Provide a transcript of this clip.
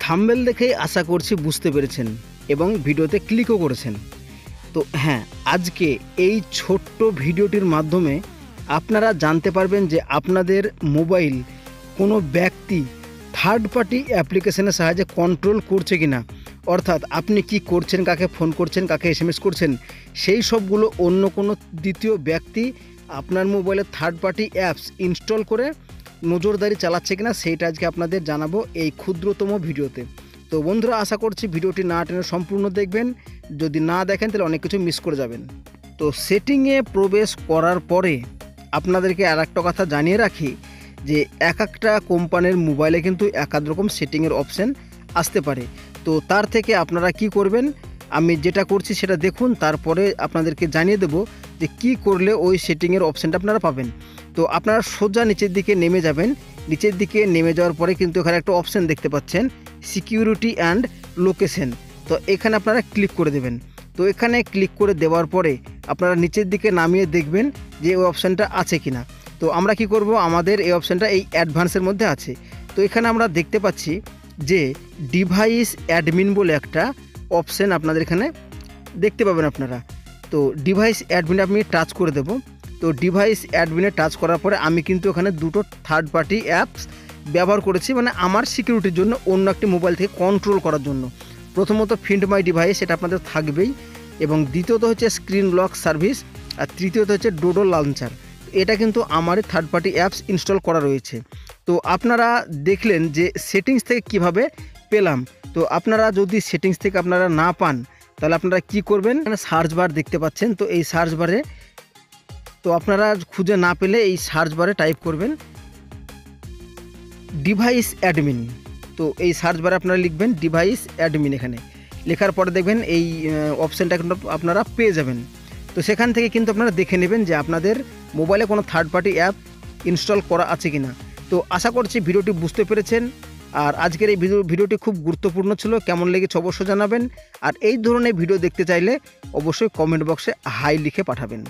Thumbnail দেখেই আশা করছি বুঝতে পেরেছেন এবং ভিডিওতে ক্লিকও করেছেন। তো হ্যাঁ, আজকে এই ছোট্ট ভিডিওটির মাধ্যমে আপনারা জানতে পারবেন যে আপনাদের মোবাইল কোনো ব্যক্তি থার্ড পার্টি অ্যাপ্লিকেশনের সাহায্যে কন্ট্রোল করছে কি না, অর্থাৎ আপনি কি করছেন, কাকে ফোন করছেন, কাকে এসএমএস করছেন, সেই সবগুলো অন্য কোনো দ্বিতীয় ব্যক্তি আপনার মোবাইলে থার্ড পার্টি অ্যাপস ইনস্টল করে নজরদারি চালাচ্ছে কিনা সেইটা আজকে আপনাদের জানাবো এই ক্ষুদ্রতম ভিডিওতে। তো বন্ধুরা, আশা করছি ভিডিওটি না টেনে সম্পূর্ণ দেখবেন। যদি না দেখেন তাহলে অনেক কিছু মিস করে যাবেন। তো সেটিংয়ে প্রবেশ করার পরে আপনাদেরকে আর একটা কথা জানিয়ে রাখি যে এক একটা কোম্পানির মোবাইলে কিন্তু এক এক রকম সেটিংয়ের অপশান আসতে পারে। তো তার থেকে আপনারা কি করবেন, আমি যেটা করছি সেটা দেখুন, তারপরে আপনাদেরকে জানিয়ে দেব যে কি করলে ওই সেটিংয়ের অপশানটা আপনারা পাবেন। তো আপনারা সোজা নিচের দিকে নেমে যাবেন। নিচের দিকে নেমে যাওয়ার পরে কিন্তু এখানে একটা অপশান দেখতে পাচ্ছেন, সিকিউরিটি অ্যান্ড লোকেশন। তো এখানে আপনারা ক্লিক করে দেবেন। তো এখানে ক্লিক করে দেওয়ার পরে আপনারা নিচের দিকে নামিয়ে দেখবেন যে ওই অপশানটা আছে কি না। তো আমরা কি করব, আমাদের এই অপশানটা এই অ্যাডভান্সের মধ্যে আছে। তো এখানে আমরা দেখতে পাচ্ছি যে ডিভাইস অ্যাডমিন বলে একটা অপশান আপনাদের এখানে দেখতে পাবেন আপনারা। তো ডিভাইস অ্যাডমিনে আমি টাচ করে দেব। তো ডিভাইস অ্যাডমিনে টাচ করার পরে আমি কিন্তু এখানে দুটো থার্ড পার্টি অ্যাপস ব্যবহার করেছি, মানে আমার সিকিউরিটির জন্য, অন্য একটি মোবাইল থেকে কন্ট্রোল করার জন্য। প্রথমত ফিন্ড মাই ডিভাইস, এটা আপনাদের থাকবেই, এবং দ্বিতীয়ত হচ্ছে স্ক্রিন লক সার্ভিস, আর তৃতীয়ত হচ্ছে ডোডো লঞ্চার। এটা কিন্তু আমারই থার্ড পার্টি অ্যাপস ইনস্টল করা রয়েছে। তো আপনারা দেখলেন যে সেটিংস থেকে কিভাবে পেলাম। তো আপনারা যদি সেটিংস থেকে আপনারা না পান তাহলে আপনারা কি করবেন, সার্চ বার দেখতে পাচ্ছেন। তো এই সার্চ বারে, তো আপনারা খুঁজে না পেলে এই সার্চ বারে টাইপ করবেন ডিভাইস অ্যাডমিন। তো এই সার্চ বারে আপনারা লিখবেন ডিভাইস অ্যাডমিন। এখানে লেখার পরে দেখবেন এই অপশানটা কিন্তু আপনারা পেয়ে যাবেন। তো সেখান থেকে কিন্তু আপনারা দেখে নেবেন যে আপনাদের মোবাইলে কোনো থার্ড পার্টি অ্যাপ ইনস্টল করা আছে কি না। তো আশা করছি ভিডিওটি বুঝতে পেরেছেন। আর আজকের এই ভিডিওটি খুব গুরুত্বপূর্ণ ছিল। কেমন লেগেছে অবশ্যই জানাবেন। আর এই ধরনের ভিডিও দেখতে চাইলে অবশ্যই কমেন্ট বক্সে হাই লিখে পাঠাবেন।